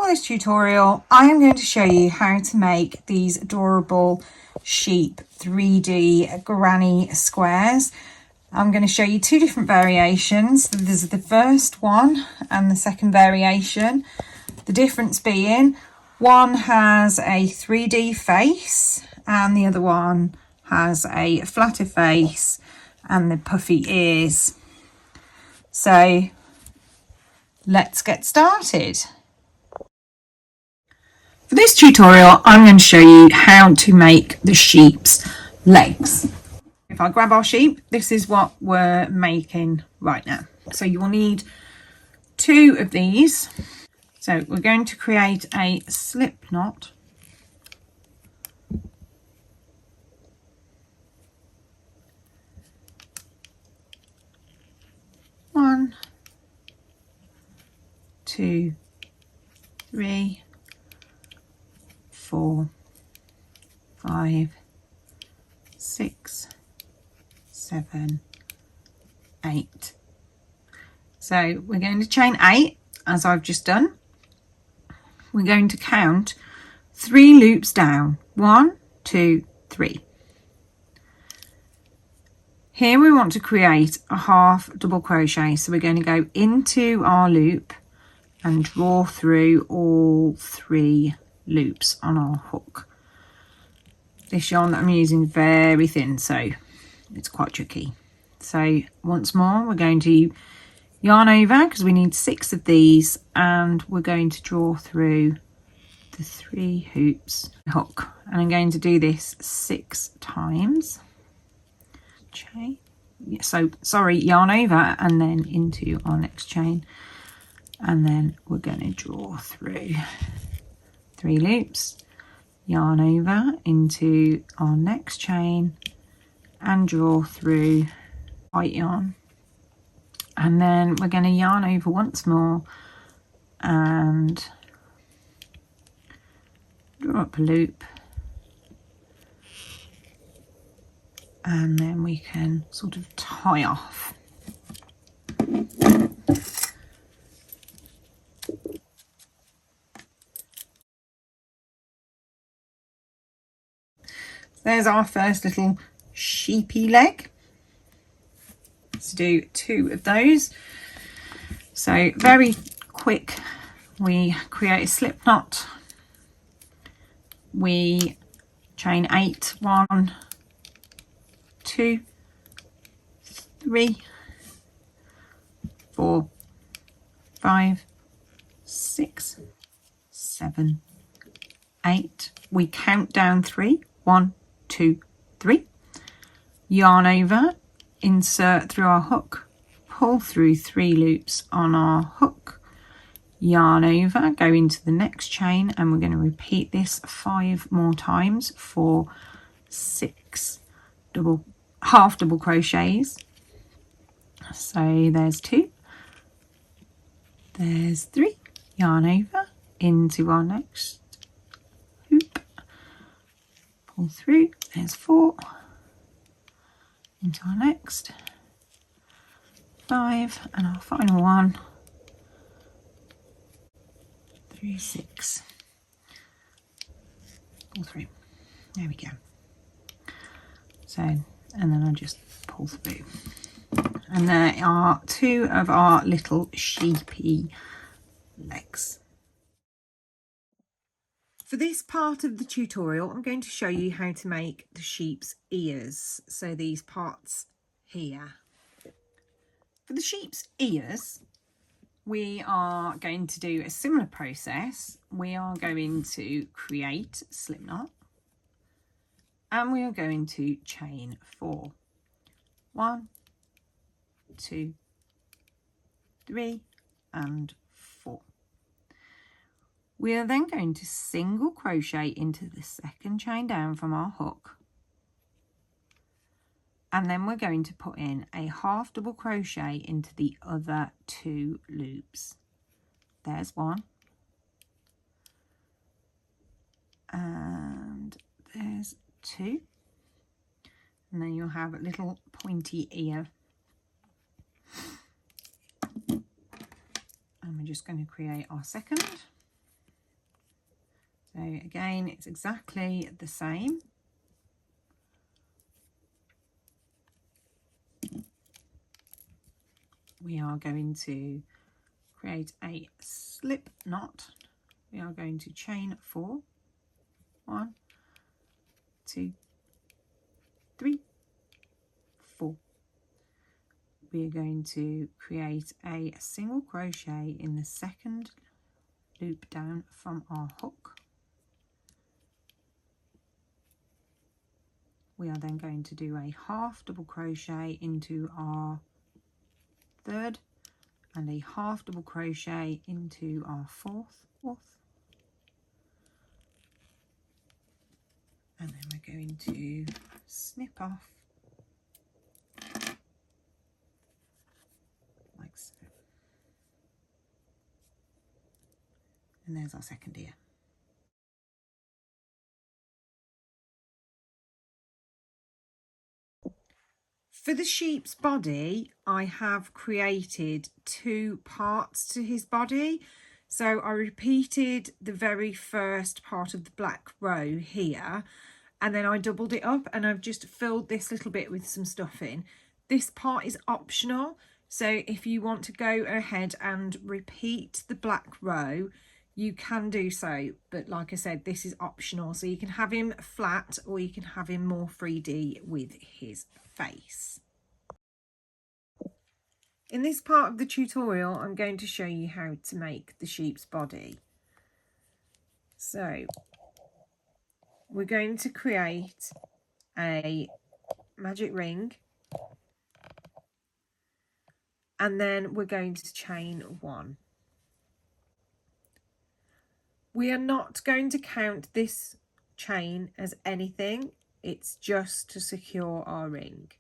For this tutorial, I am going to show you how to make these adorable sheep 3D granny squares. I'm going to show you two different variations. There's the first one and the second variation. The difference being one has a 3D face and the other one has a flatter face and the puffy ears. So let's get started. For this tutorial, I'm going to show you how to make the sheep's legs. If I grab our sheep, this is what we're making right now. So you will need two of these. So we're going to create a slip knot. One, two, three, 4, 5, 6, 7, 8. So we're going to chain 8 as I've just done. We're going to count 3 loops down. 1, 2, 3. Here we want to create a half double crochet, so we're going to go into our loop and draw through all 3 loops on our hook. This yarn that I'm using is very thin, so it's quite tricky. So once more, we're going to yarn over because we need 6 of these, and we're going to draw through the 3 hoops hook, and I'm going to do this 6 times. Okay, so sorry, yarn over and then into our next chain, and then we're going to draw through 3 loops, yarn over into our next chain and draw through white yarn, and then we're going to yarn over once more and draw up a loop, and then we can sort of tie off. There's our first little sheepy leg. Let's do 2 of those. So very quick, we create a slip knot. We chain 8, 1, 2, 3, 4, 5, 6, 7, 8. We count down 3. 1, 2, 3. Yarn over, insert through our hook, pull through 3 loops on our hook, yarn over, go into the next chain, and we're going to repeat this 5 more times for 6 half double crochets. So there's 2, there's 3, yarn over into our next hoop, pull through, there's 4, into our next 5, and our final one, 3, 6, pull through. There we go. So, and then I just pull through, and there are 2 of our little sheepy legs. For this part of the tutorial, I'm going to show you how to make the sheep's ears. So these parts here. For the sheep's ears, we are going to do a similar process. We are going to create a slip knot, and we are going to chain 4. 1, 2, 3, and 4. We are then going to single crochet into the second chain down from our hook, and then we're going to put in a half double crochet into the other 2 loops. There's 1, and there's 2, and then you'll have a little pointy ear, and we're just going to create our second. So again, it's exactly the same. We are going to create a slip knot. We are going to chain 4. 1, 2, 3, 4. We are going to create a single crochet in the second loop down from our hook. We are then going to do a half double crochet into our third and a half double crochet into our fourth, and then we're going to snip off like so, and there's our second ear. For the sheep's body, I have created 2 parts to his body. So I repeated the very first part of the black row here, and then I doubled it up and I've just filled this little bit with some stuffing. This part is optional, so if you want to go ahead and repeat the black row, you can do so, but like I said, this is optional, so you can have him flat or you can have him more 3D with his face. In this part of the tutorial, I'm going to show you how to make the sheep's body. So we're going to create a magic ring, and then we're going to chain 1. We are not going to count this chain as anything, it's just to secure our ring.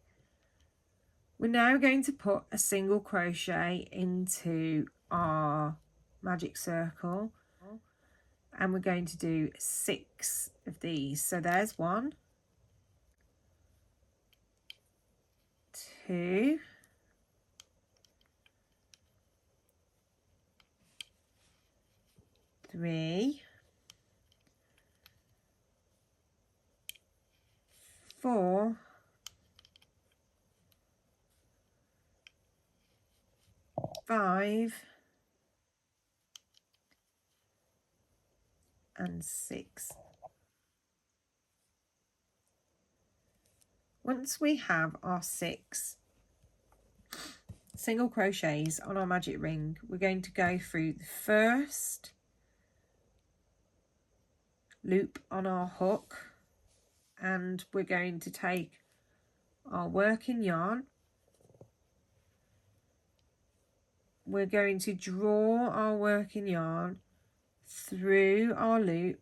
We're now going to put a single crochet into our magic circle, and we're going to do 6 of these. So there's 1, 2, 3, 4, 5, and 6. Once we have our 6 single crochets on our magic ring, we're going to go through the first loop on our hook, and we're going to take our working yarn. We're going to draw our working yarn through our loop,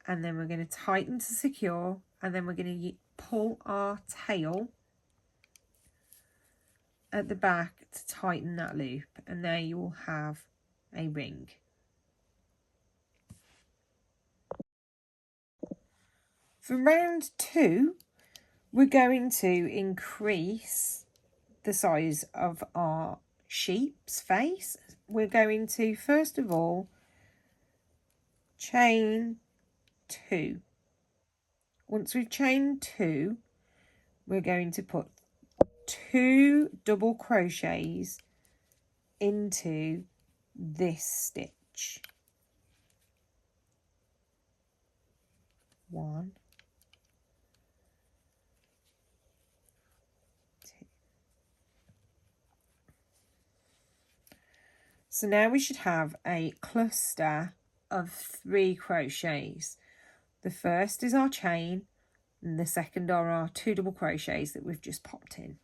and then we're going to tighten to secure, and then we're going to pull our tail at the back to tighten that loop, and there you will have a ring. For round 2, we're going to increase the size of our sheep's face. We're going to first of all chain 2. Once we've chained 2, we're going to put 2 double crochets into this stitch. 1, 2. So now we should have a cluster of 3 crochets. The first is our chain, and the second are our 2 double crochets that we've just popped in.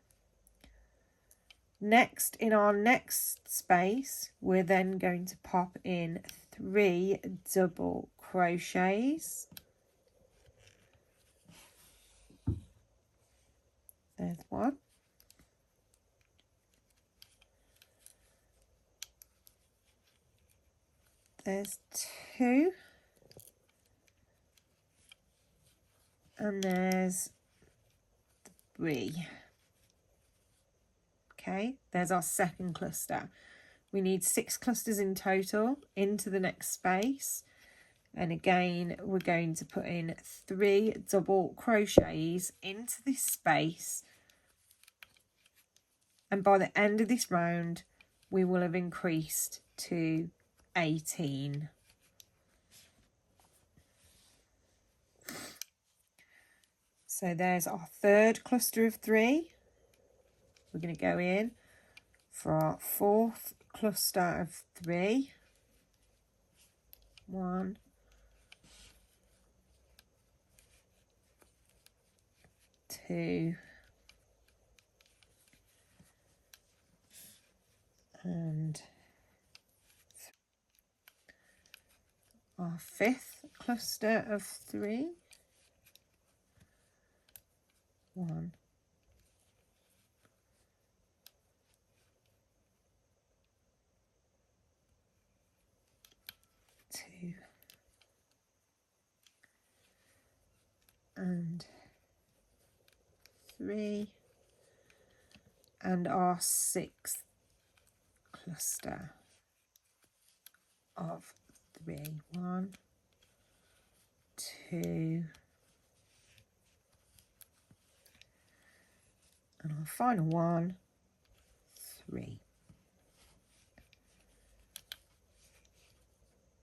Next, in our next space, we're then going to pop in 3 double crochets. There's 1. There's 2. And there's 3. Okay, there's our second cluster. We need 6 clusters in total into the next space. And again, we're going to put in 3 double crochets into this space. And by the end of this round, we will have increased to 18. So there's our third cluster of 3. We're going to go in for our fourth cluster of 3. 1, 2, and our fifth cluster of 3. 1, 2, and 3, and our sixth cluster of 3. 1, 2, and our final one, 3.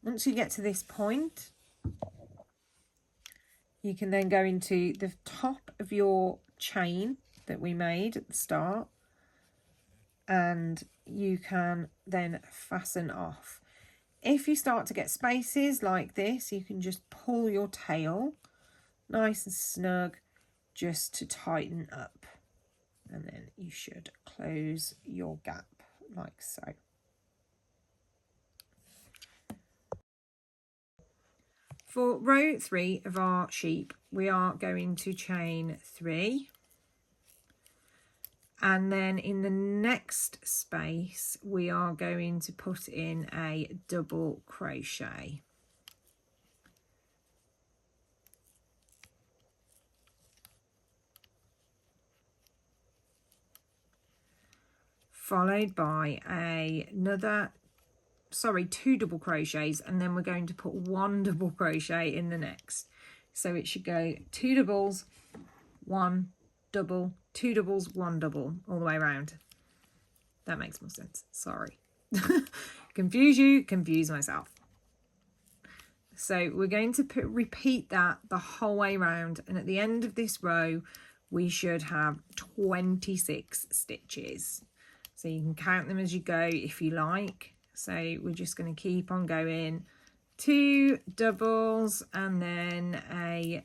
Once you get to this point, you can then go into the top of your chain that we made at the start, and you can then fasten off. If you start to get spaces like this, you can just pull your tail nice and snug just to tighten up, and then you should close your gap like so. For row 3 of our sheep, we are going to chain 3, and then in the next space we are going to put in a double crochet. Followed by two double crochets, and then we're going to put 1 double crochet in the next. So it should go 2 doubles, 1 double, 2 doubles, 1 double, all the way around. That makes more sense. Sorry. Confuse you, confuse myself. So we're going to repeat that the whole way around, and at the end of this row we should have 26 stitches. So you can count them as you go if you like. So we're just going to keep on going, 2 doubles and then a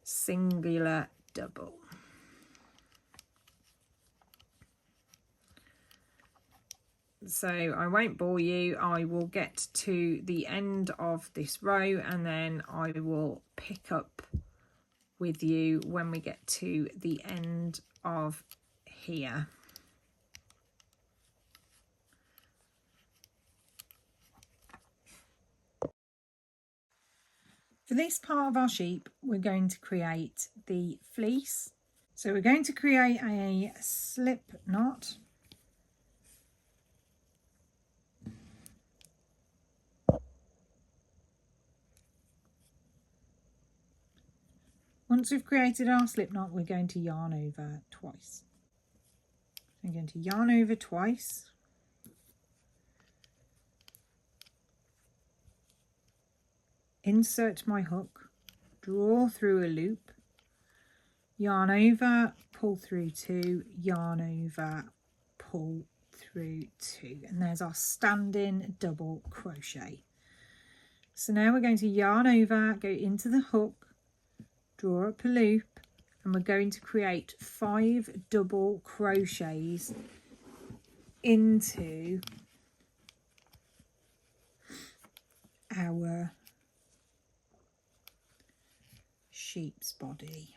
singular double. So I won't bore you. I will get to the end of this row and then I will pick up with you when we get to the end of here. For this part of our sheep, we're going to create the fleece. So we're going to create a slip knot. Once we've created our slip knot, we're going to yarn over twice. I'm going to yarn over twice. Insert my hook, draw through a loop, yarn over, pull through 2, yarn over, pull through 2, and there's our standing double crochet. So now we're going to yarn over, go into the hook, draw up a loop, and we're going to create 5 double crochets into our sheep's body.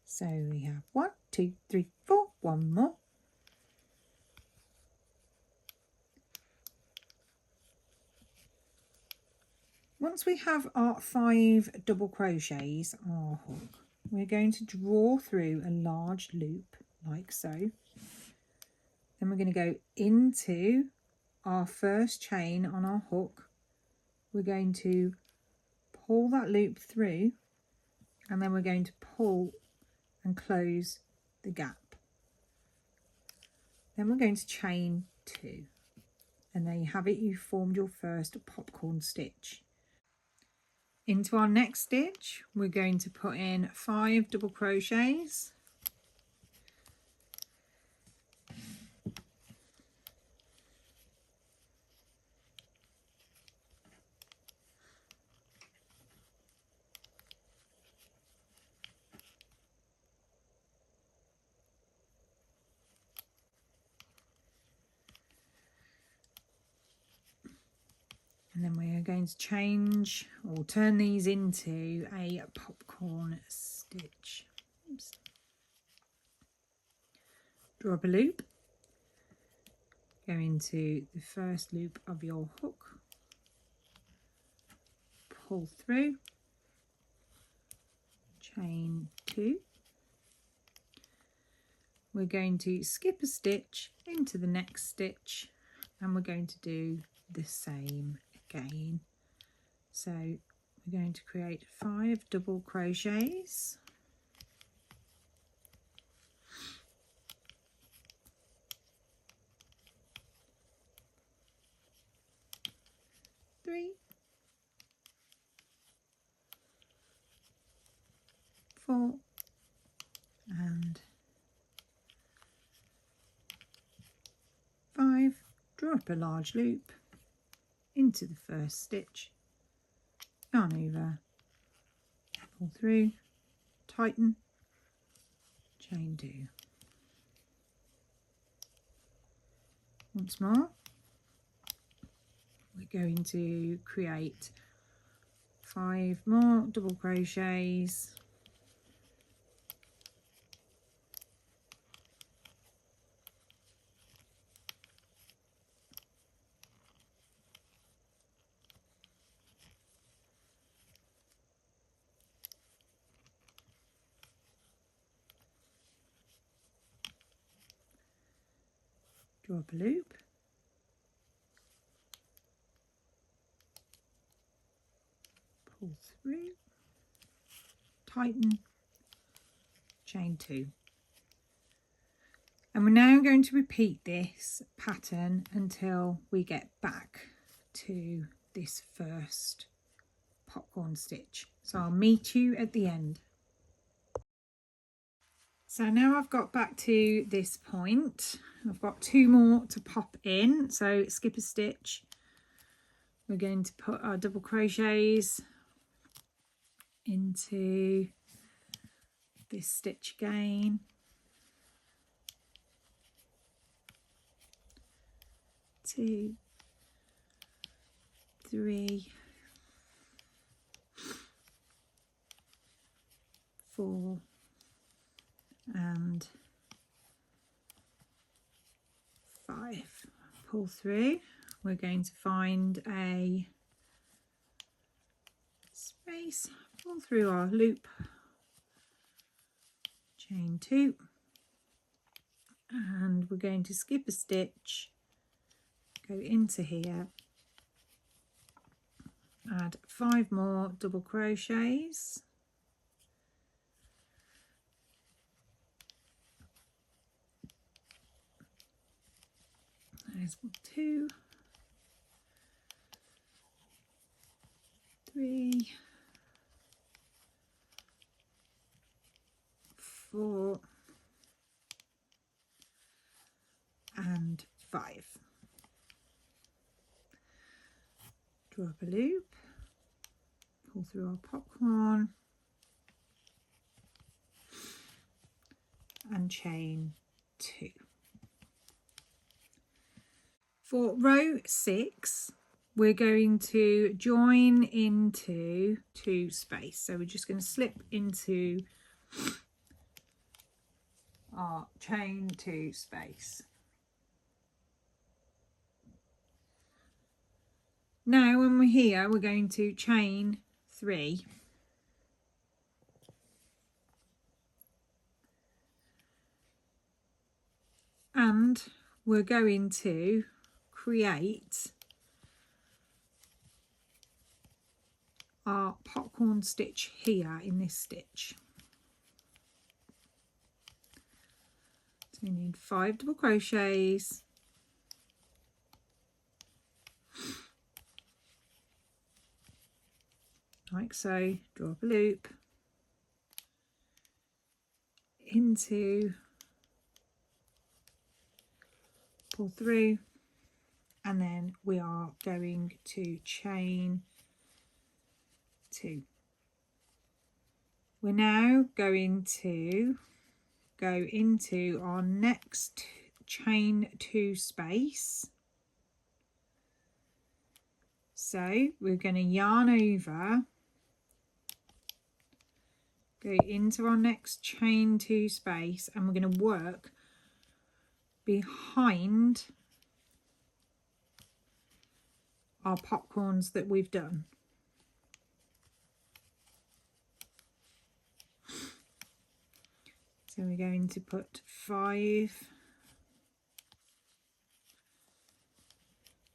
So we have 1, 2, 3, 4, 1 more. Once we have our 5 double crochets on our hook, we're going to draw through a large loop like so. Then we're going to go into our first chain on our hook. We're going to pull that loop through, and then we're going to pull and close the gap. Then we're going to chain 2, and there you have it. You formed your first popcorn stitch. Into our next stitch, we're going to put in 5 double crochets. And then we are going to change or turn these into a popcorn stitch. Oops. Draw up a loop, go into the first loop of your hook, pull through, chain 2. We're going to skip a stitch into the next stitch, and we're going to do the same again. So we're going to create 5 double crochets, three, 4, and 5. Draw up a large loop into the first stitch, yarn over, pull through, tighten, chain 2. Once more, we're going to create 5 more double crochets, draw up a loop, pull through, tighten, chain 2. And we're now going to repeat this pattern until we get back to this first popcorn stitch. So I'll meet you at the end. So now I've got back to this point. I've got 2 more to pop in, so skip a stitch. We're going to put our double crochets into this stitch again. 2, 3, 4, and 5. Pull through. We're going to find a space, pull through our loop, chain 2, and we're going to skip a stitch, go into here, add 5 more double crochets, there's 2, 3, 4, and 5. Draw up a loop, pull through our popcorn, and chain 2. For row 6, we're going to join into 2 space. So we're just going to slip into our chain 2 space. Now when we're here, we're going to chain 3. And we're going to create our popcorn stitch here in this stitch. So we need 5 double crochets, like so. Draw up a loop into, pull through, and then we are going to chain 2. We're now going to go into our next chain 2 space. So we're going to yarn over, go into our next chain 2 space, and we're going to work behind our popcorns that we've done. So we're going to put 5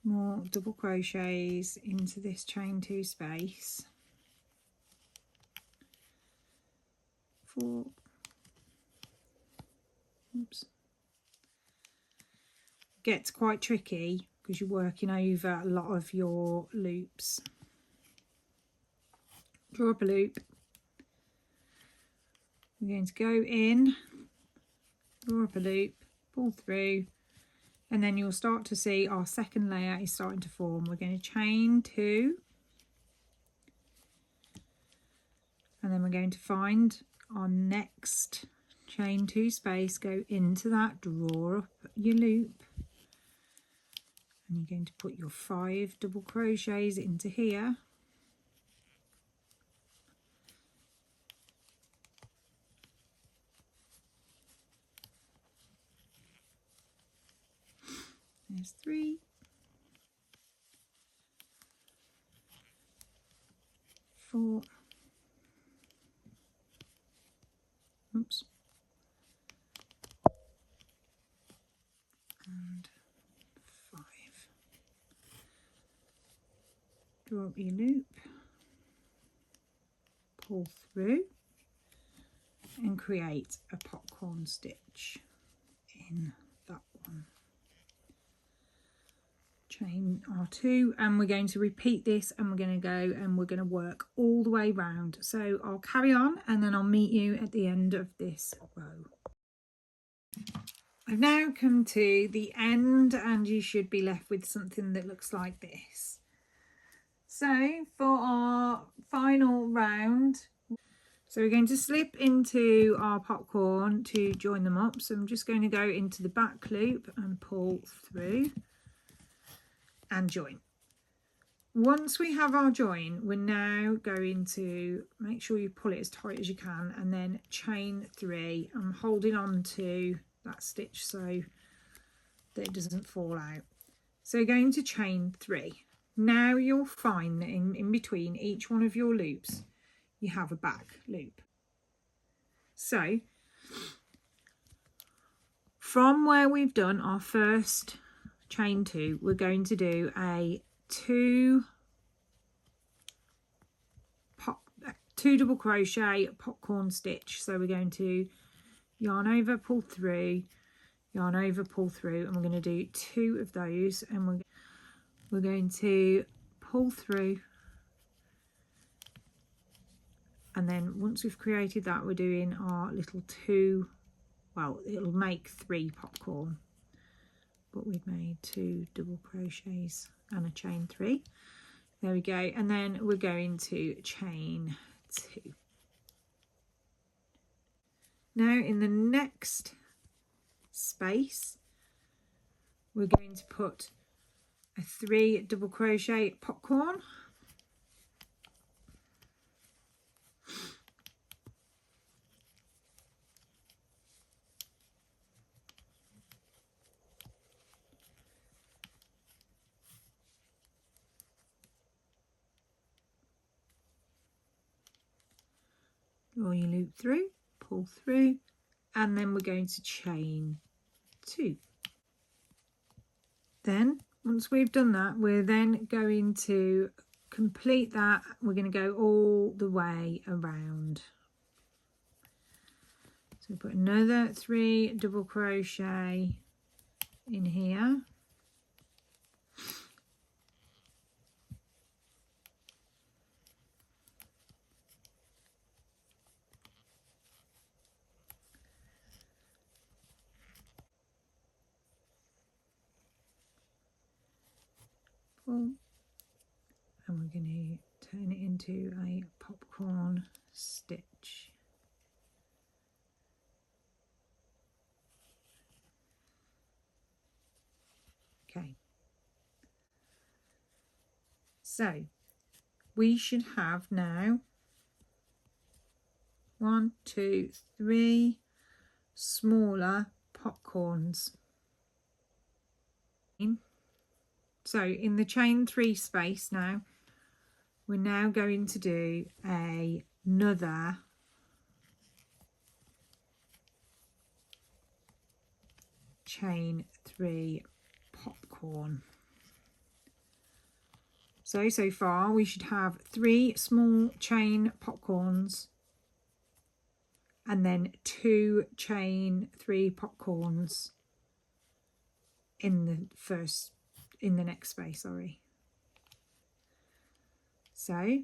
more double crochets into this chain 2 space. 4. Oops. Gets quite tricky because you're working over a lot of your loops. Draw up a loop. We're going to go in, draw up a loop, pull through, and then you'll start to see our second layer is starting to form. We're going to chain 2, and then we're going to find our next chain 2 space, go into that, draw up your loop, and you're going to put your 5 double crochets into here. There's 3, 4, oops, and 5. Draw up your loop, pull through, and create a popcorn stitch in that one. Chain our 2, and we're going to repeat this, and we're going to go and we're going to work all the way round. So I'll carry on, and then I'll meet you at the end of this row. I've now come to the end, and you should be left with something that looks like this. So for our final round, so we're going to slip into our popcorn to join them up. So I'm just going to go into the back loop and pull through and join. Once we have our join, we're now going to make sure you pull it as tight as you can, and then chain 3. I'm holding on to that stitch so that it doesn't fall out. So you're going to chain 3. Now you'll find that in between each one of your loops you have a back loop. So from where we've done our first chain 2, we're going to do a 2 double crochet popcorn stitch. So we're going to yarn over, pull through, yarn over, pull through, and we're going to do 2 of those, and we're going to pull through, and then once we've created that, we're doing our little 2, well, it'll make 3 popcorn, but we've made 2 double crochets and a chain 3. There we go. And then we're going to chain 2. Now in the next space, we're going to put a 3 double crochet popcorn, draw your loop through, pull through, and then we're going to chain 2. Then once we've done that, we're then going to complete that. We're going to go all the way around. So put another 3 double crochet in here. Pull. And we're going to turn it into a popcorn stitch. Okay, so we should have now 1, 2, 3 smaller popcorns. So in the chain 3 space now, we're now going to do another chain 3 popcorn. So far we should have 3 small chain popcorns and then 2 chain 3 popcorns in the next space, sorry. So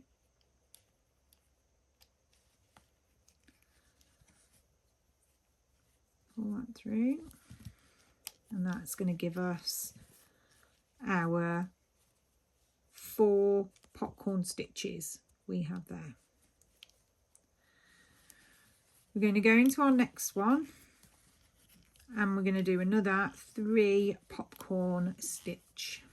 pull that through, and that's going to give us our 4 popcorn stitches we have there. We're going to go into our next one and we're going to do another 3 popcorn stitch.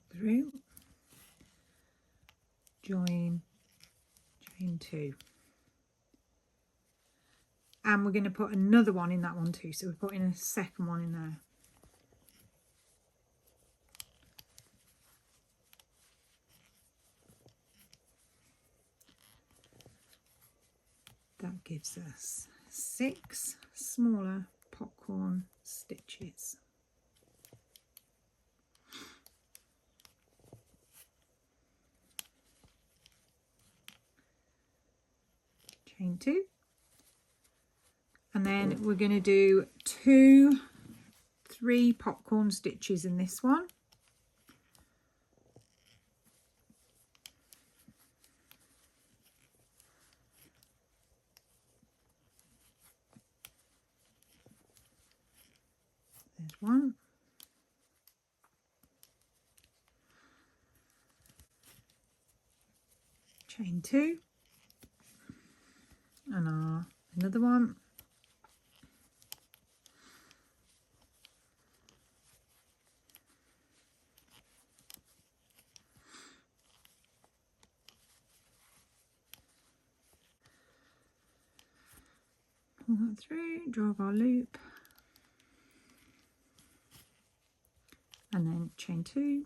Through, join, chain 2, and we're going to put another one in that one too, so we're putting a second one in there. That gives us 6 smaller popcorn stitches. Chain 2, and then we're going to do 2 3 popcorn stitches in this one. There's one. Chain 2, and another one. Pull that through, draw our loop, and then chain 2.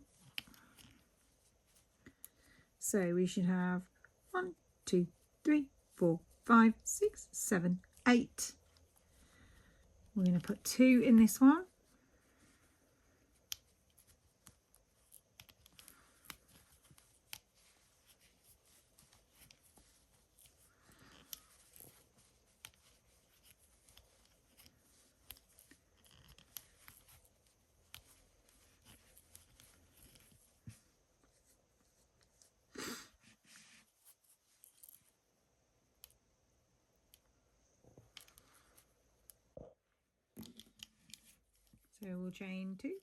So we should have 1, 2, 3, 4, 5, 6, 7, 8. We're going to put 2 in this one. So we'll chain 2,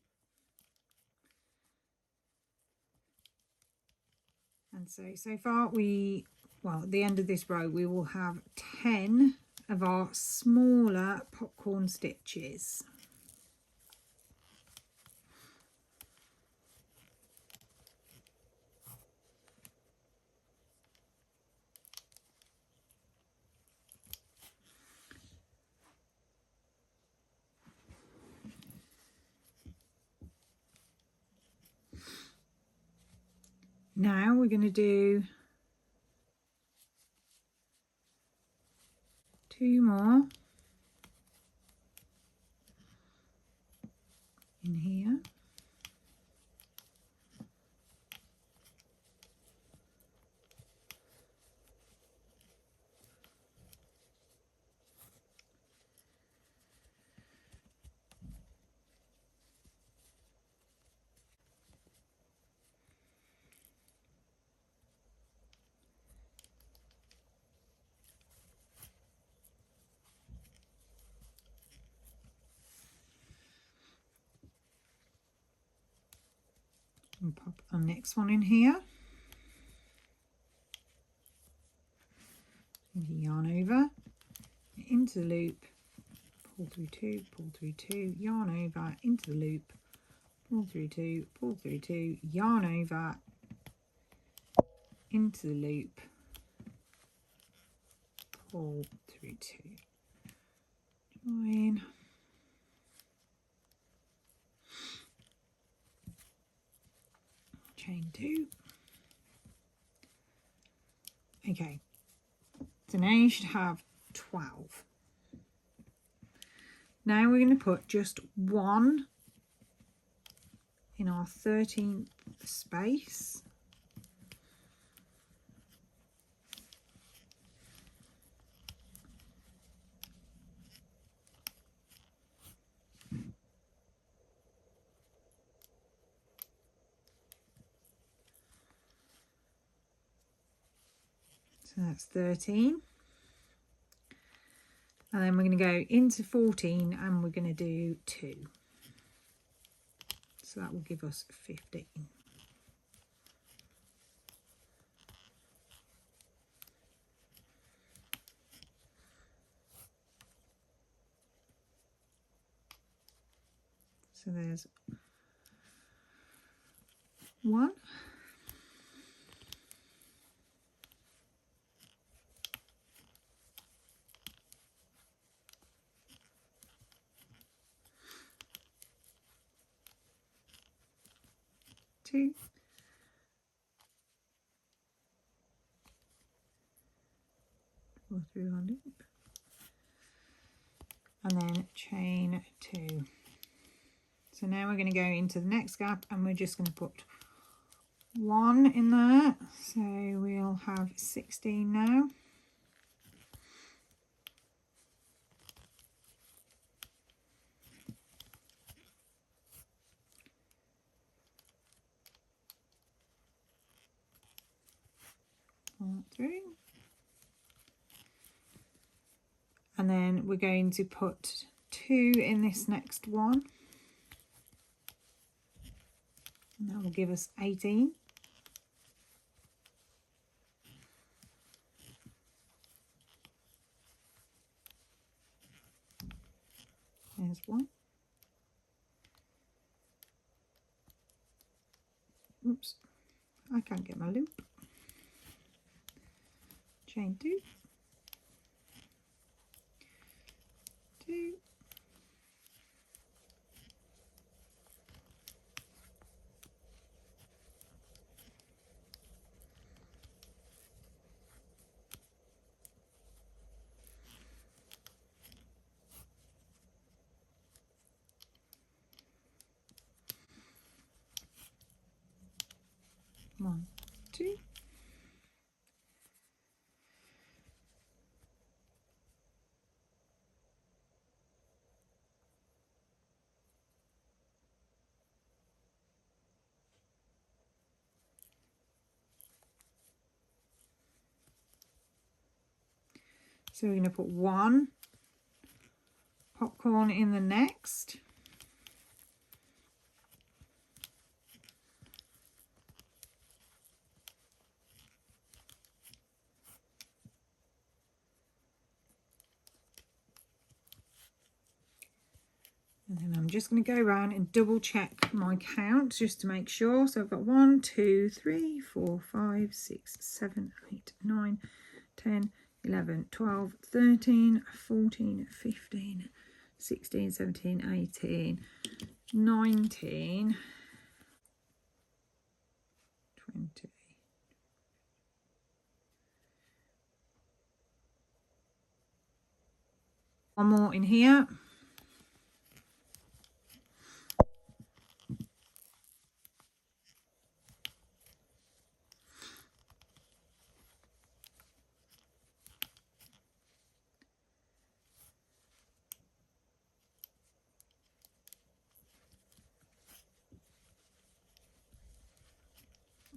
and so far at the end of this row we will have 10 of our smaller popcorn stitches. now we're going to do 2 more in here. And pop our next one in here. Yarn over, into the loop, pull through 2, pull through 2, yarn over, into the loop, pull through 2, pull through 2, yarn over, into the loop, pull through 2, join, chain 2. Okay, so now you should have 12. Now we're going to put just 1 in our 13th space. So that's 13. And then we're going to go into 14 and we're going to do 2. So that will give us 15. So there's 1. 2. Pull through our loop. And then chain 2. So now we're going to go into the next gap and we're just going to put 1 in there. So we'll have 16 now. Pull through. And then we're going to put 2 in this next one. And that will give us 18. There's 1. Oops, I can't get my loop. Chain 2. 2. One, 2. So we're going to put 1 popcorn in the next. And then I'm just going to go around and double check my count just to make sure. So I've got 1, 2, 3, 4, 5, 6, 7, 8, 9, 10, 11, 12, 13, 14, 15, 16, 17, 18, 19, 20, One more in here.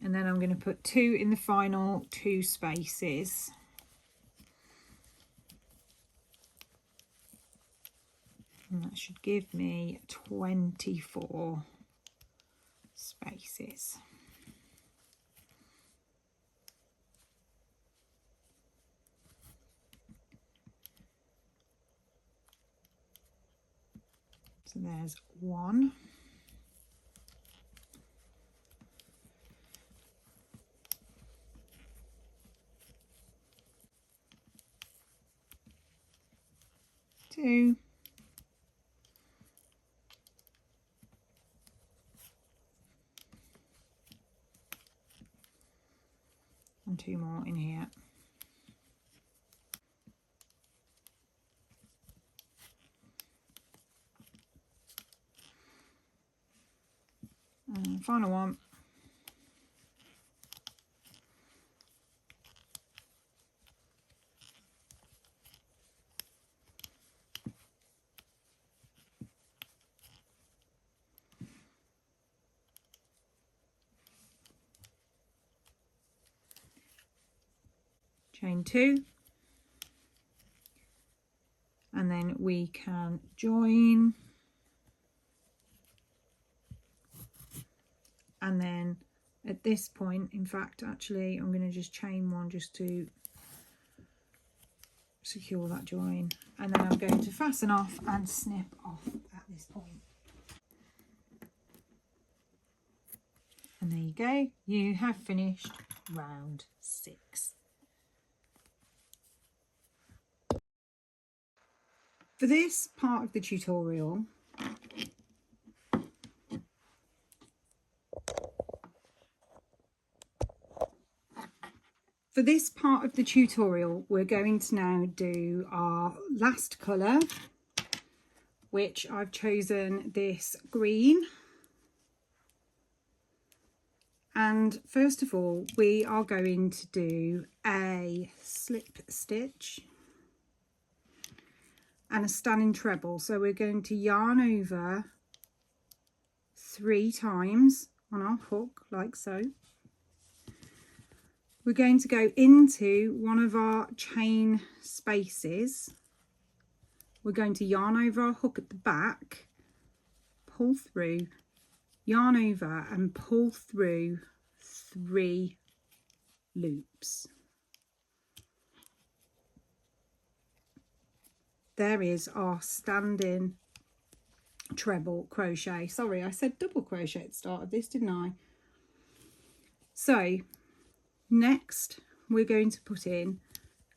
And then I'm going to put 2 in the final 2 spaces. And that should give me 24 spaces. So there's 1. 2. And 2 more in here. And final one. Chain 2, and then we can join, and then at this point, in fact, actually I'm going to just chain 1 just to secure that join, and then I'm going to fasten off and snip off at this point. And there you go, you have finished round 6. For this part of the tutorial, we're going to now do our last colour, which I've chosen this green. And first of all, we are going to do a slip stitch and a standing treble. So we're going to yarn over 3 times on our hook, like so. We're going to go into one of our chain spaces. We're going to yarn over our hook at the back, pull through, yarn over and pull through 3 loops. There is our standing treble crochet. Sorry, I said double crochet at the start of this, didn't I? So next we're going to put in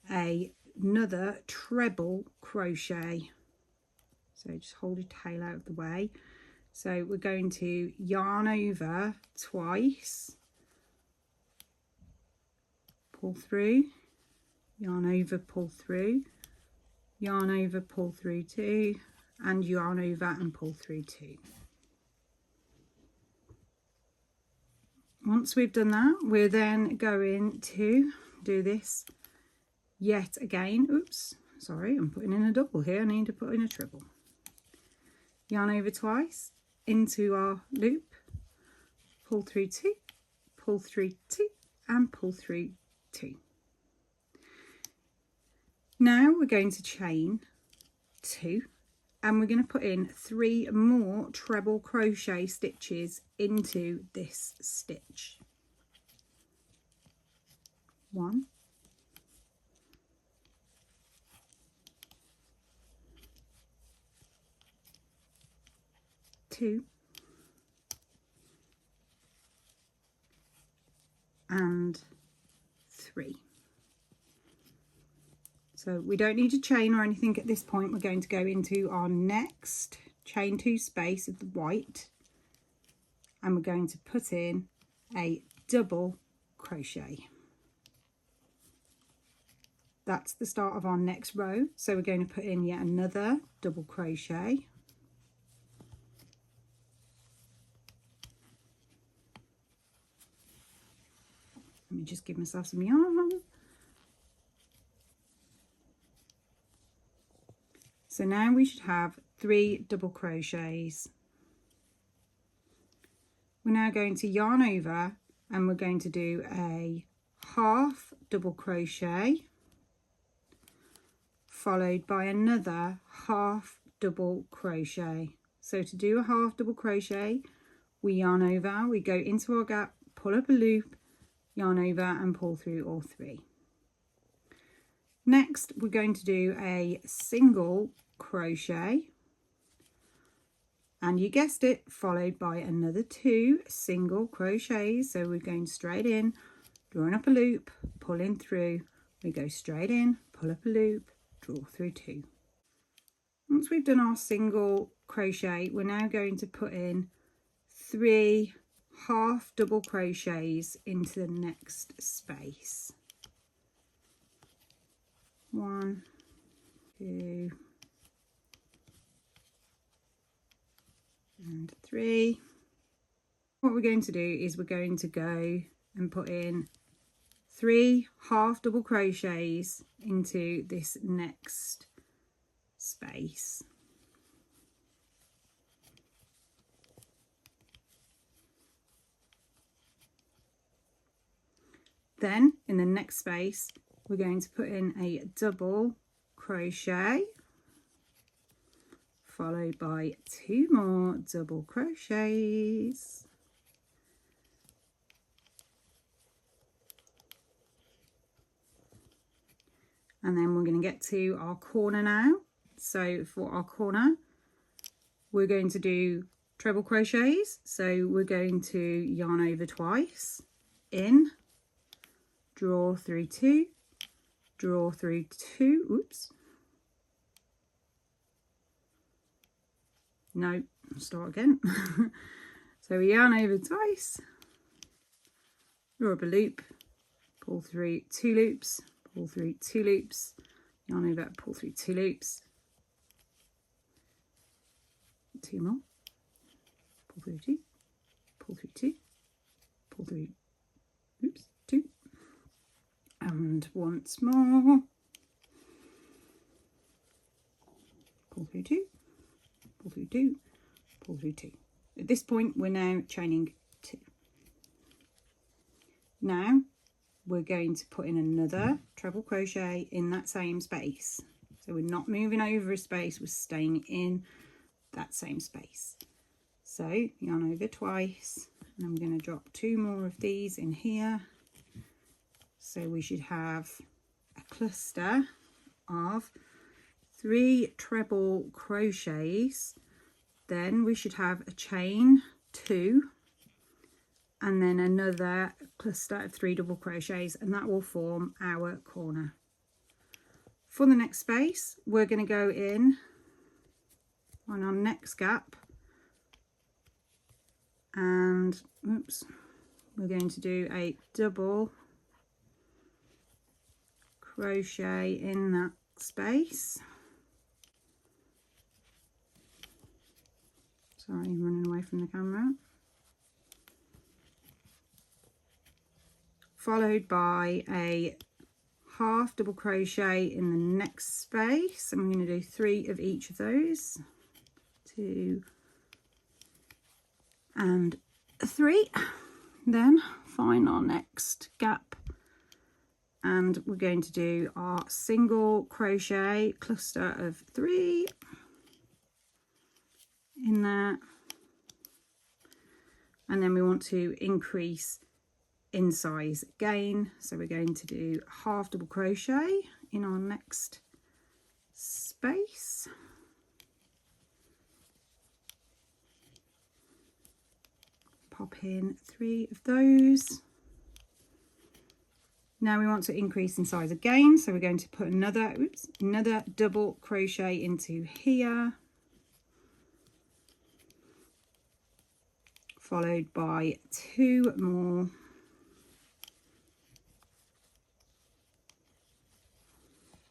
another treble crochet. So just hold your tail out of the way. So we're going to yarn over twice, pull through, yarn over, pull through, yarn over, pull through 2, and yarn over and pull through 2. Once we've done that, we're then going to do this yet again. Oops, sorry, I'm putting in a double here. I need to put in a treble. Yarn over twice into our loop, pull through 2, pull through 2, and pull through 2. Now we're going to chain 2, and we're going to put in 3 more treble crochet stitches into this stitch. 1, 2, and 3. So we don't need to chain or anything at this point. We're going to go into our next chain 2 space of the white, and we're going to put in a double crochet. that's the start of our next row. So we're going to put in yet another double crochet. Let me just give myself some yarn. So now we should have 3 double crochets. We're now going to yarn over and we're going to do a half double crochet followed by another half double crochet. So to do a half double crochet, we yarn over, we go into our gap, pull up a loop, yarn over and pull through all 3. Next we're going to do a single crochet, and you guessed it, followed by another 2 single crochets. So we're going straight in, drawing up a loop, pulling through, we go straight in, pull up a loop, draw through 2. Once we've done our single crochet, we're now going to put in 3 half double crochets into the next space. 1, 2 and 3. What we're going to do is we're going to go and put in 3 half double crochets into this next space. Then in the next space we're going to put in a double crochet followed by 2 more double crochets. And then we're going to get to our corner now. So for our corner, we're going to do treble crochets. So we're going to yarn over twice, in, draw through 2, draw through 2, oops. No, start again. So we yarn over twice, draw up a loop, pull through 2 loops, pull through 2 loops, yarn over, pull through 2 loops, 2 more, pull through 2, pull through 2, pull through, oops, 2, and once more, pull through 2, pull through 2, pull through 2. At this point we're now chaining 2. Now we're going to put in another treble crochet in that same space. So we're not moving over a space, we're staying in that same space. So yarn over twice, and I'm going to drop 2 more of these in here. So we should have a cluster of 3 treble crochets. Then we should have a chain 2 and then another cluster of 3 double crochets, and that will form our corner. For the next space, we're going to go in on our next gap and oops, we're going to do a double crochet in that space. Sorry, I'm running away from the camera. Followed by a half double crochet in the next space. I'm going to do 3 of each of those. 2 and 3. Then find our next gap and we're going to do our single crochet cluster of 3 in there, and then we want to increase in size again, so we're going to do half double crochet in our next space, pop in 3 of those. Now we want to increase in size again, so we're going to put another double crochet into here, followed by 2 more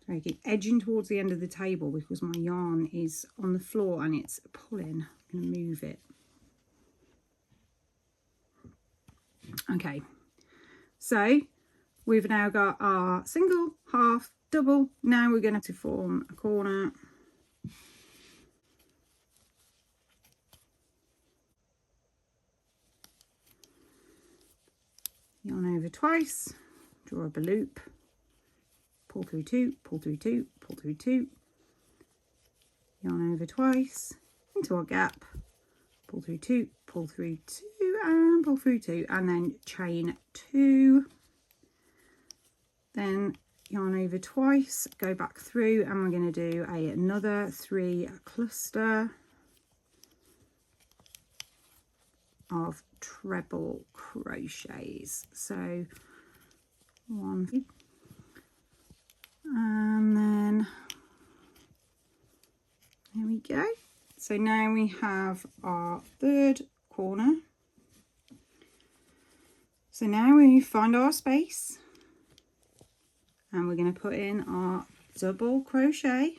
So I keep edging towards the end of the table because my yarn is on the floor and it's pulling. I'm going to move it. Okay, so we've now got our single, half, double. Now we're going to form a corner. Yarn over twice, draw up a loop, pull through two, pull through two, pull through two, yarn over twice, into our gap, pull through two, and pull through two, and then chain two, then yarn over twice, go back through, and we're going to do another 3 cluster of treble crochets. So 1, and then there we go. So now we have our third corner. So now we find our space and we're going to put in our double crochet,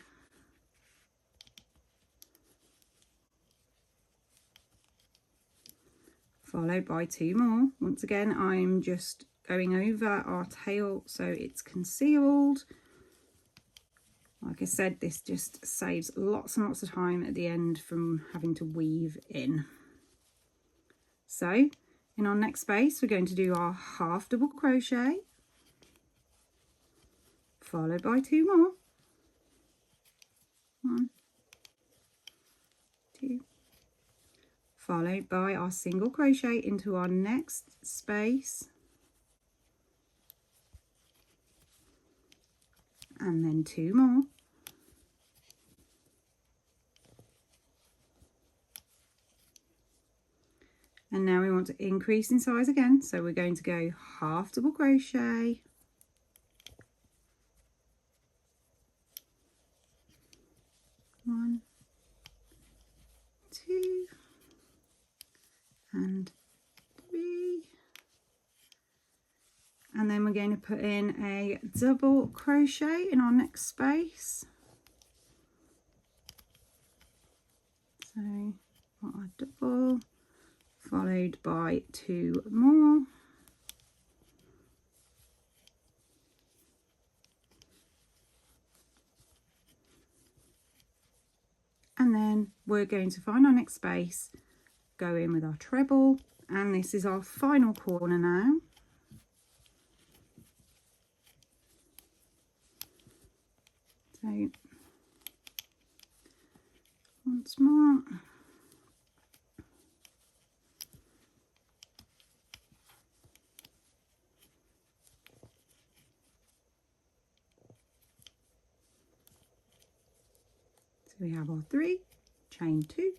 followed by 2 more. Once again, I'm just going over our tail so it's concealed. Like I said, this just saves lots and lots of time at the end from having to weave in. So in our next space, we're going to do our half double crochet, followed by 2 more. 1, 2, followed by our single crochet into our next space, and then 2 more. And now we want to increase in size again, so we're going to go half double crochet, 1, 2, and 3, and then we're going to put in a double crochet in our next space. So our double, followed by 2 more, and then we're going to find our next space, go in with our treble, and this is our final corner now. So once more, so we have our 3, chain 2,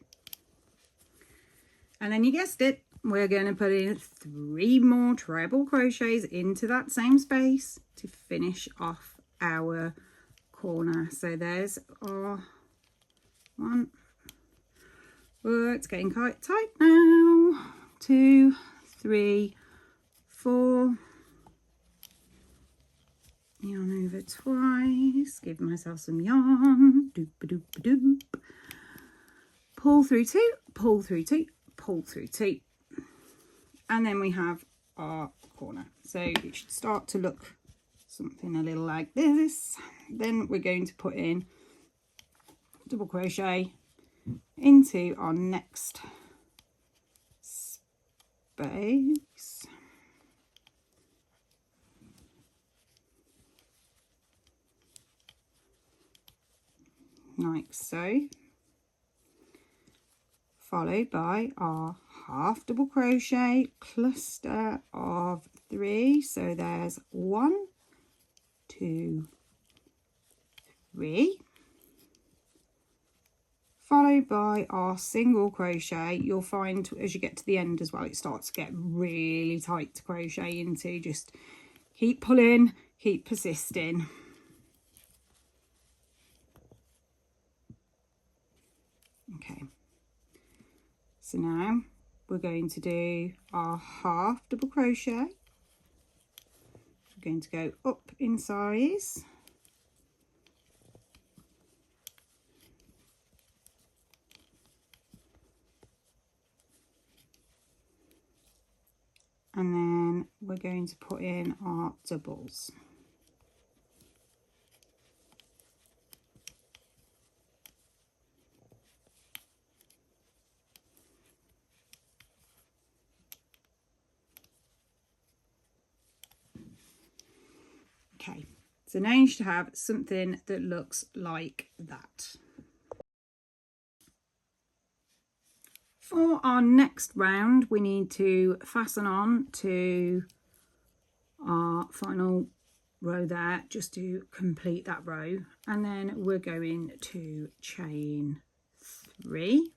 and then you guessed it, we're going to put in 3 more treble crochets into that same space to finish off our corner. So there's our 1, oh, it's getting quite tight now, 2, 3, 4, yarn over twice, give myself some yarn, doop a doop a doop, pull through 2, pull through 2, pull through 2, and then we have our corner. So it should start to look something a little like this. Then we're going to put in double crochet into our next space, like so, followed by our half double crochet cluster of 3. So there's 1, 2, 3, followed by our single crochet. You'll find as you get to the end as well, it starts to get really tight to crochet into. Just keep pulling, keep persisting. Okay, so now we're going to do our half double crochet. We're going to go up in size, and then we're going to put in our doubles. Okay, so now you should have something that looks like that. For our next round, we need to fasten on to our final row there, just to complete that row, and then we're going to chain 3.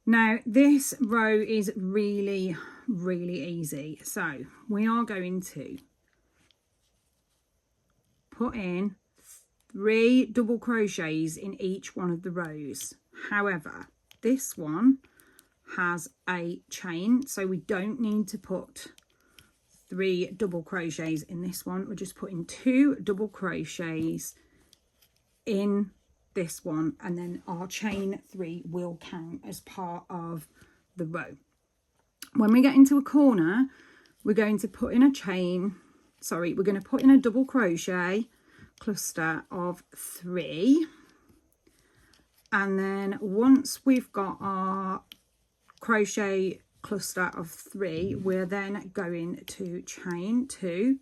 Now this row is really easy, so we are going to put in 3 double crochets in each one of the rows. However, this one has a chain, so we don't need to put 3 double crochets in this one. We're just putting 2 double crochets in this one, and then our chain 3 will count as part of the row. When we get into a corner, we're going to put in a we're going to put in a double crochet cluster of 3, and then once we've got our crochet cluster of 3, we're then going to chain 2,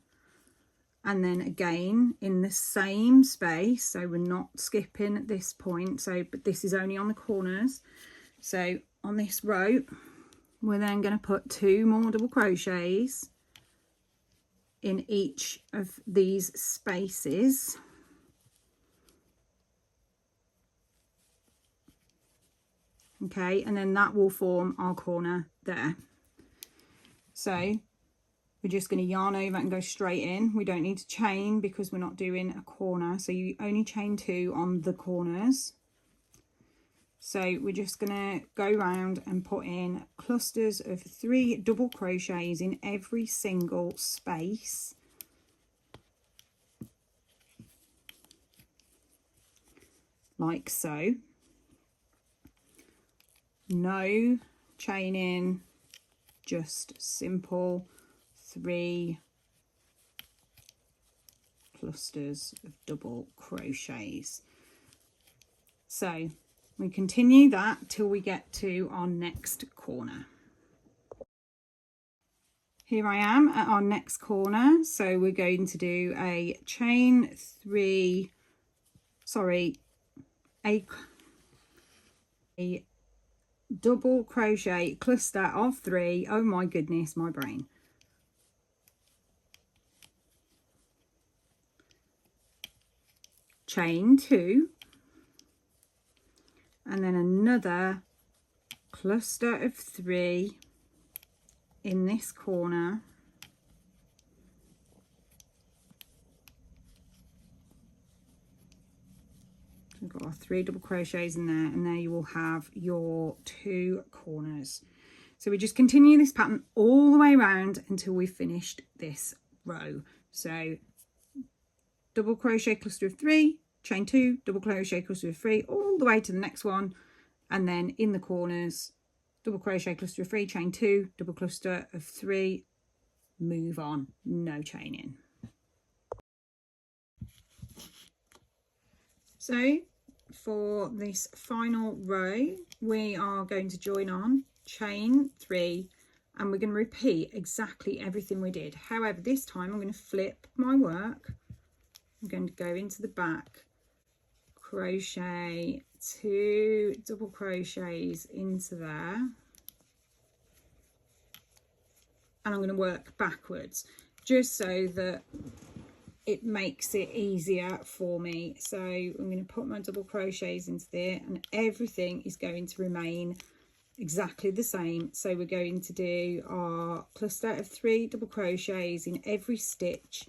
and then again in the same space, so we're not skipping at this point, but this is only on the corners. So on this row, we're then going to put 2 more double crochets in each of these spaces. Okay, and then that will form our corner there. So we're just going to yarn over and go straight in. We don't need to chain because we're not doing a corner, so you only chain 2 on the corners. So we're just going to go around and put in clusters of 3 double crochets in every single space. Like so. No chaining, just simple 3 clusters of double crochets. So we continue that till we get to our next corner. Here I am at our next corner, so we're going to do a chain 3, a double crochet cluster of 3. Oh my goodness, my brain. Chain 2, and then another cluster of 3 in this corner. We've got our 3 double crochets in there, and there you will have your 2 corners. So we just continue this pattern all the way around until we've finished this row. So double crochet cluster of 3, chain 2, double crochet cluster of 3, all the way to the next one, and then in the corners, double crochet cluster of 3, chain 2, double cluster of 3, move on, no chaining. So for this final row, we are going to join on, chain 3, and we're going to repeat exactly everything we did. However, this time I'm going to flip my work. I'm going to go into the back, crochet 2 double crochets into there, and I'm going to work backwards just so that it makes it easier for me. So I'm going to put my double crochets into there, and everything is going to remain exactly the same. So we're going to do our cluster of 3 double crochets in every stitch,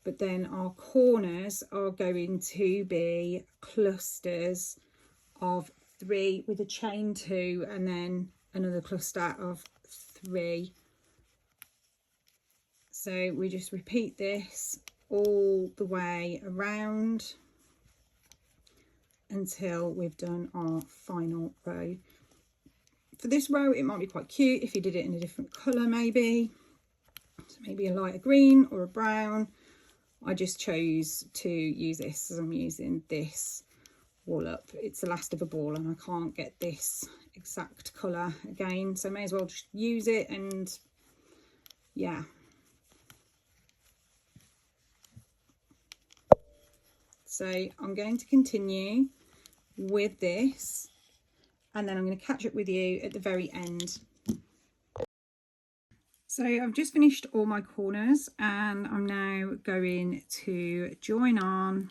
but then our corners are going to be clusters of 3 with a chain 2 and then another cluster of 3. So we just repeat this all the way around until we've done our final row. for this row it might be quite cute if you did it in a different colour maybe. So maybe a lighter green or a brown. I just chose to use this as I'm using this wool up. It's the last of a ball and I can't get this exact colour again, so I may as well just use it. And yeah, so I'm going to continue with this and then I'm going to catch up with you at the very end. So I've just finished all my corners and I'm now going to join on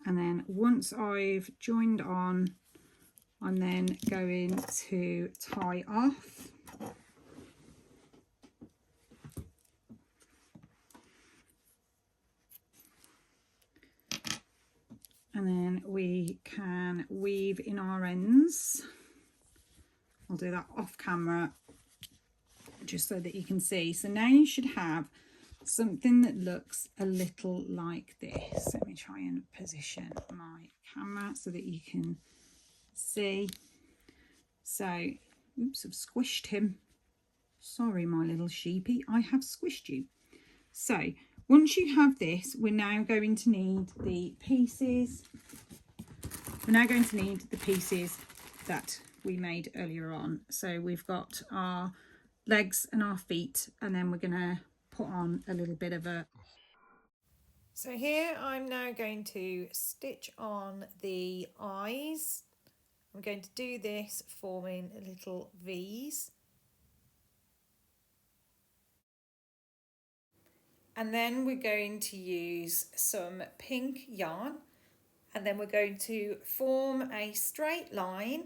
and then once I've joined on, I'm then going to tie off. And then we can weave in our ends. I'll do that off camera just so that you can see. So now you should have something that looks a little like this. Let me try and position my camera so that you can see. So, oops, I've squished him. Sorry, my little sheepy, I have squished you. So once you have this, we're now going to need the pieces. We're now going to need the pieces that we made earlier on. So we've got our legs and our feet, and then we're going to put on a little bit of a... So here I'm now going to stitch on the eyes. I'm going to do this forming little V's. And then we're going to use some pink yarn, and then we're going to form a straight line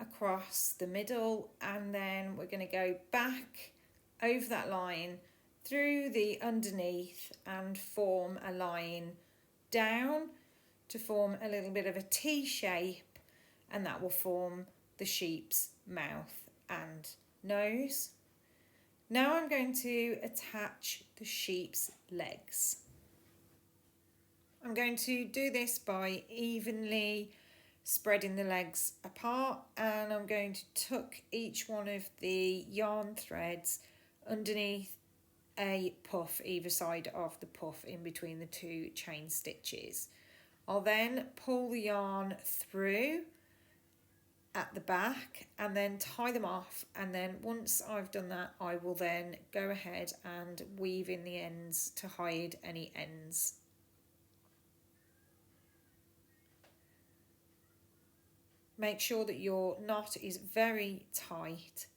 across the middle, and then we're going to go back over that line through the underneath and form a line down to form a little bit of a T shape, and that will form the sheep's mouth and nose. Now I'm going to attach the sheep's legs. I'm going to do this by evenly spreading the legs apart, and I'm going to tuck each one of the yarn threads underneath a puff either side of the puff in between the two chain stitches. I'll then pull the yarn through at the back and then tie them off, and then once I've done that I will then go ahead and weave in the ends to hide any ends. Make sure that your knot is very tight.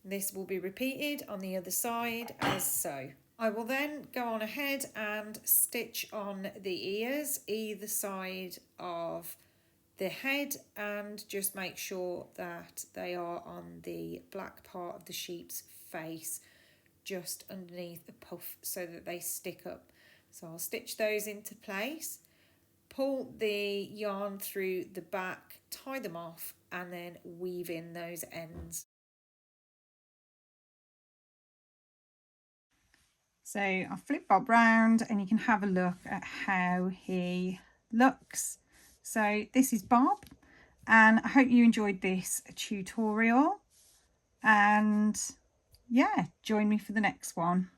This will be repeated on the other side as so. I will then go on ahead and stitch on the ears either side of the head, and just make sure that they are on the black part of the sheep's face just underneath the puff so that they stick up. So I'll stitch those into place, pull the yarn through the back, tie them off, and then weave in those ends. So I'll flip Bob round and you can have a look at how he looks. So this is Bob, and I hope you enjoyed this tutorial, and yeah, join me for the next one.